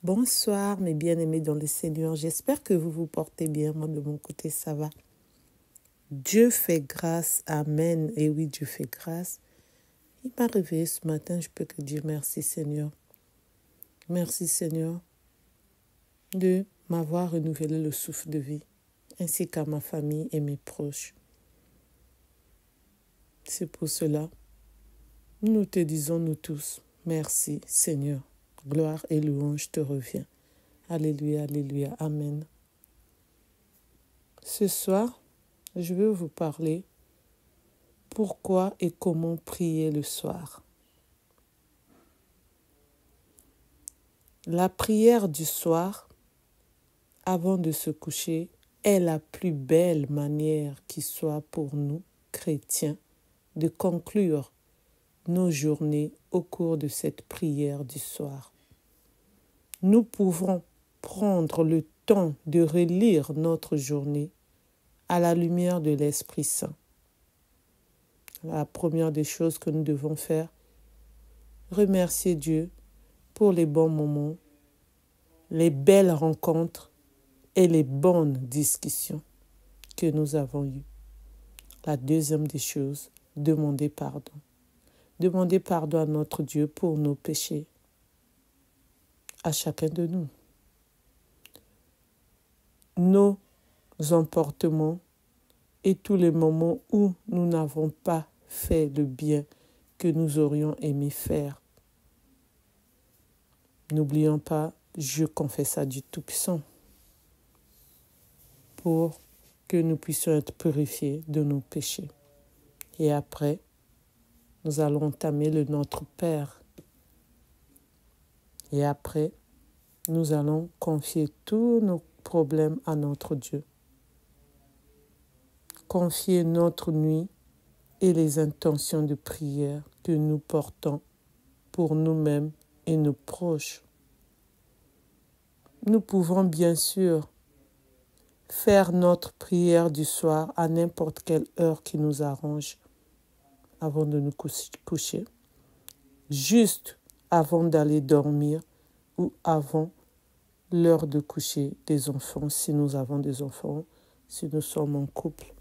Bonsoir mes bien-aimés dans le Seigneur, j'espère que vous vous portez bien, moi de mon côté ça va. Dieu fait grâce, amen, et oui Dieu fait grâce. Il m'a réveillé ce matin, je peux que dire merci Seigneur. Merci Seigneur de m'avoir renouvelé le souffle de vie, ainsi qu'à ma famille et mes proches. C'est pour cela, nous te disons nous tous, merci Seigneur, gloire et louange te revient. Alléluia, alléluia, amen. Ce soir, je vais vous parler pourquoi et comment prier le soir. La prière du soir, avant de se coucher, est la plus belle manière qui soit pour nous, chrétiens, de conclure nos journées au cours de cette prière du soir. Nous pouvons prendre le temps de relire notre journée à la lumière de l'Esprit Saint. La première des choses que nous devons faire, remercier Dieu pour les bons moments, les belles rencontres et les bonnes discussions que nous avons eues. La deuxième des choses, demander pardon. Demander pardon à notre Dieu pour nos péchés, à chacun de nous. Nos emportements et tous les moments où nous n'avons pas fait le bien que nous aurions aimé faire. N'oublions pas, je confesse à Dieu Tout-Puissant pour que nous puissions être purifiés de nos péchés. Et après, nous allons entamer le Notre Père. Et après, nous allons confier tous nos problèmes à notre Dieu. Confier notre nuit et les intentions de prière que nous portons pour nous-mêmes et nos proches. Nous pouvons bien sûr faire notre prière du soir à n'importe quelle heure qui nous arrange avant de nous coucher, juste avant d'aller dormir ou avant l'heure de coucher des enfants, si nous avons des enfants, si nous sommes en couple.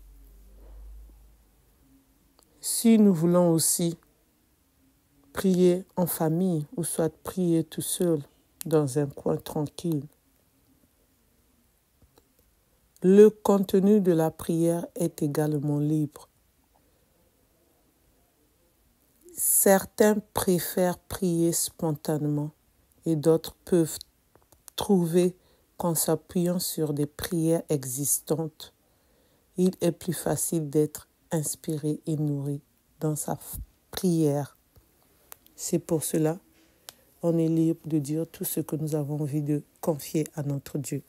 Si nous voulons aussi prier en famille ou soit prier tout seul dans un coin tranquille, le contenu de la prière est également libre. Certains préfèrent prier spontanément et d'autres peuvent trouver qu'en s'appuyant sur des prières existantes, il est plus facile d'être inspiré et nourri dans sa prière. C'est pour cela qu'on est libre de dire tout ce que nous avons envie de confier à notre Dieu.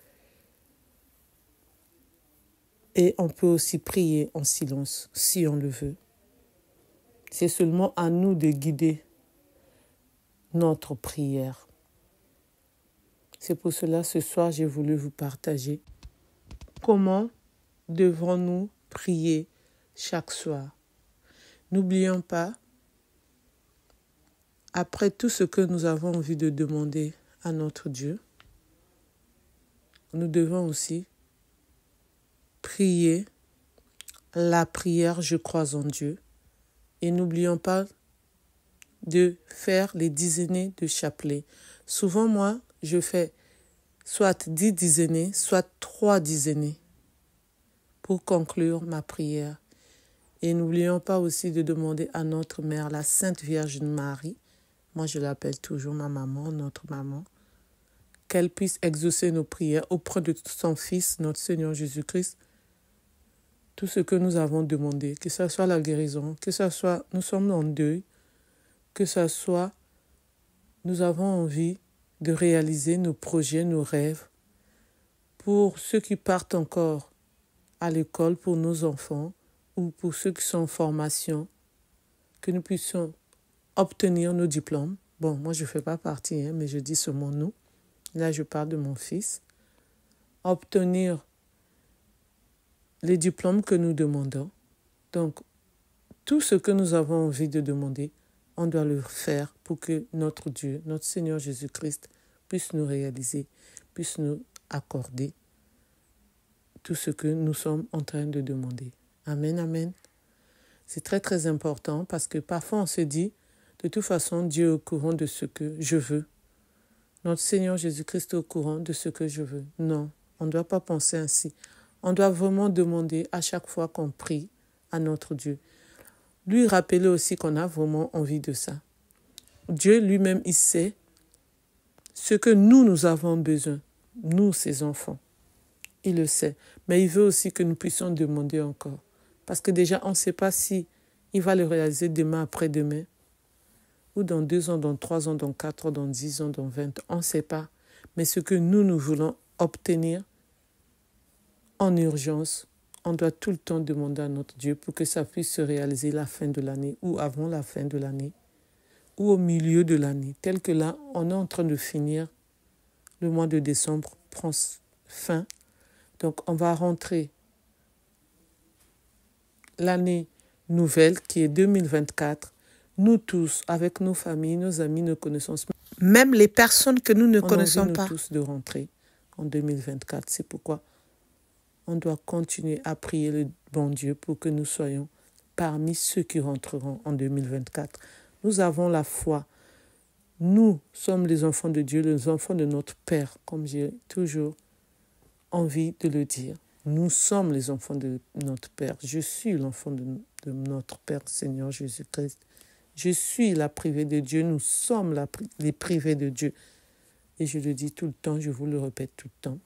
Et on peut aussi prier en silence si on le veut. C'est seulement à nous de guider notre prière. C'est pour cela ce soir j'ai voulu vous partager comment devons-nous prier chaque soir. N'oublions pas, après tout ce que nous avons envie de demander à notre Dieu, nous devons aussi prier la prière « Je crois en Dieu ». Et n'oublions pas de faire les dizaines de chapelet. Souvent, moi, je fais soit 10 dizaines, soit 3 dizaines pour conclure ma prière. Et n'oublions pas aussi de demander à notre mère, la Sainte Vierge Marie, moi je l'appelle toujours ma maman, notre maman, qu'elle puisse exaucer nos prières auprès de son Fils, notre Seigneur Jésus-Christ, tout ce que nous avons demandé, que ce soit la guérison, que ce soit nous sommes en deuil, que ce soit nous avons envie de réaliser nos projets, nos rêves, pour ceux qui partent encore à l'école, pour nos enfants, ou pour ceux qui sont en formation, que nous puissions obtenir nos diplômes. Bon, moi je ne fais pas partie, mais je dis seulement nous. Là, je parle de mon fils. Obtenir les diplômes que nous demandons. Donc, tout ce que nous avons envie de demander, on doit le faire pour que notre Dieu, notre Seigneur Jésus-Christ, puisse nous réaliser, puisse nous accorder tout ce que nous sommes en train de demander. Amen, amen. C'est très, très important parce que parfois on se dit, de toute façon, Dieu est au courant de ce que je veux. Notre Seigneur Jésus-Christ est au courant de ce que je veux. Non, on ne doit pas penser ainsi. On doit vraiment demander à chaque fois qu'on prie à notre Dieu. Lui rappeler aussi qu'on a vraiment envie de ça. Dieu lui-même, il sait ce que nous avons besoin, nous, ses enfants. Il le sait. Mais il veut aussi que nous puissions demander encore. Parce que déjà, on ne sait pas si il va le réaliser demain, après-demain, ou dans 2 ans, dans 3 ans, dans 4 ans, dans 10 ans, dans 20 ans. On ne sait pas. Mais ce que nous voulons obtenir en urgence, on doit tout le temps demander à notre Dieu pour que ça puisse se réaliser la fin de l'année ou avant la fin de l'année ou au milieu de l'année. Tel que là, on est en train de finir, le mois de décembre prend fin. Donc, on va rentrer l'année nouvelle qui est 2024. Nous tous, avec nos familles, nos amis, nos connaissances, même les personnes que nous ne connaissons pas, nous tous de rentrer en 2024. C'est pourquoi on doit continuer à prier le bon Dieu pour que nous soyons parmi ceux qui rentreront en 2024. Nous avons la foi. Nous sommes les enfants de Dieu, les enfants de notre Père, comme j'ai toujours envie de le dire. Nous sommes les enfants de notre Père. Je suis l'enfant de notre Père, Seigneur Jésus-Christ. Je suis la privée de Dieu. Nous sommes les privés de Dieu. Et je le dis tout le temps, je vous le répète tout le temps.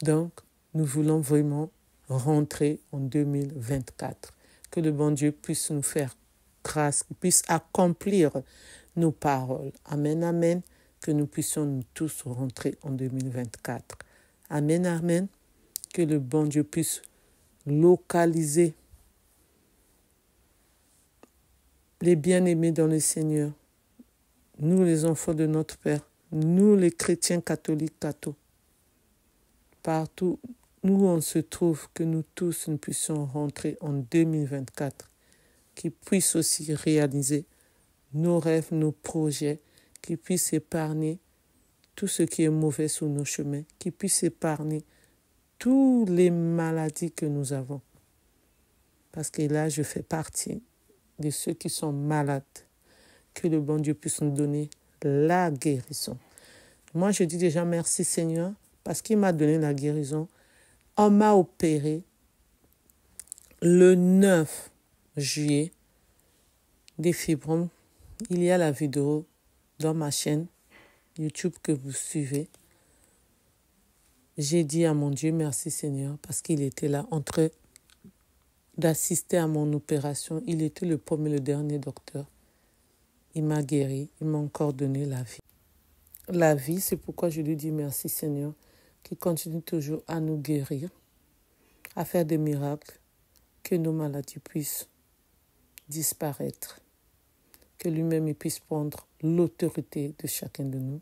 Donc, nous voulons vraiment rentrer en 2024. Que le bon Dieu puisse nous faire grâce, qu'il puisse accomplir nos paroles. Amen, amen. Que nous puissions nous tous rentrer en 2024. Amen, amen. Que le bon Dieu puisse localiser les bien-aimés dans le Seigneur. Nous, les enfants de notre Père. Nous, les chrétiens catholiques, partout où on se trouve, que nous tous nous puissions rentrer en 2024, qui puisse aussi réaliser nos rêves, nos projets, qui puisse épargner tout ce qui est mauvais sur nos chemins, qui puisse épargner toutes les maladies que nous avons. Parce que là, je fais partie de ceux qui sont malades. Que le bon Dieu puisse nous donner la guérison. Moi, je dis déjà merci Seigneur, parce qu'il m'a donné la guérison. On m'a opéré le 9 juillet des fibromes. Il y a la vidéo dans ma chaîne YouTube que vous suivez. J'ai dit à mon Dieu merci Seigneur parce qu'il était là en train d'assister à mon opération. Il était le premier, le dernier docteur. Il m'a guéri, il m'a encore donné la vie. La vie, c'est pourquoi je lui dis merci Seigneur, qui continue toujours à nous guérir, à faire des miracles, que nos maladies puissent disparaître, que lui-même il puisse prendre l'autorité de chacun de nous.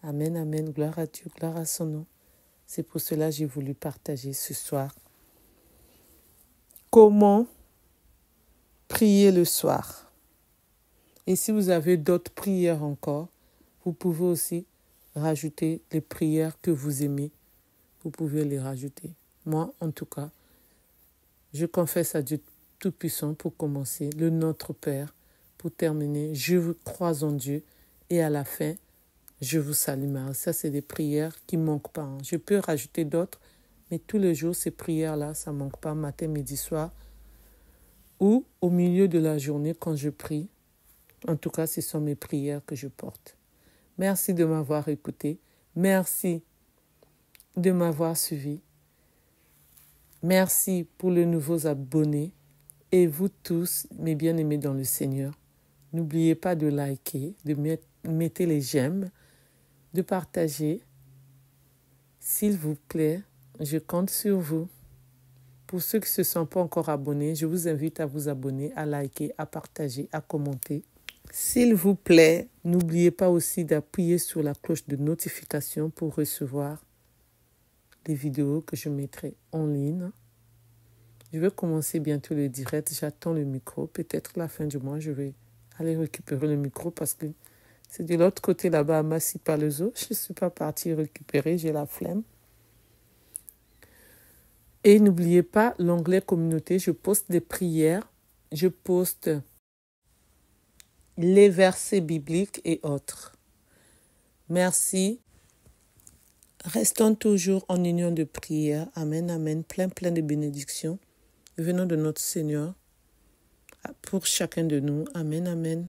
Amen, amen, gloire à Dieu, gloire à son nom. C'est pour cela que j'ai voulu partager ce soir. Comment prier le soir? Et si vous avez d'autres prières encore, vous pouvez aussi rajouter les prières que vous aimez. Vous pouvez les rajouter. Moi, en tout cas, je confesse à Dieu Tout-Puissant pour commencer, le Notre Père, pour terminer, je vous crois en Dieu et à la fin, je vous salue Marie. Ça, c'est des prières qui ne manquent pas. Je peux rajouter d'autres, mais tous les jours, ces prières-là, ça ne manque pas, matin, midi, soir, ou au milieu de la journée quand je prie. En tout cas, ce sont mes prières que je porte. Merci de m'avoir écouté. Merci de m'avoir suivi. Merci pour les nouveaux abonnés. Et vous tous, mes bien-aimés dans le Seigneur, n'oubliez pas de liker, de mettre les j'aime, de partager. S'il vous plaît, je compte sur vous. Pour ceux qui ne se sont pas encore abonnés, je vous invite à vous abonner, à liker, à partager, à commenter. S'il vous plaît, n'oubliez pas aussi d'appuyer sur la cloche de notification pour recevoir les vidéos que je mettrai en ligne. Je vais commencer bientôt le direct. J'attends le micro. Peut-être la fin du mois, je vais aller récupérer le micro parce que C'est de l'autre côté là-bas à Massy-Palaiseau. Je ne suis pas partie récupérer, j'ai la flemme. Et n'oubliez pas l'onglet communauté. Je poste des prières. Je poste les versets bibliques et autres. Merci. Restons toujours en union de prière. Amen, amen. Plein de bénédictions venant de notre Seigneur pour chacun de nous. Amen, amen.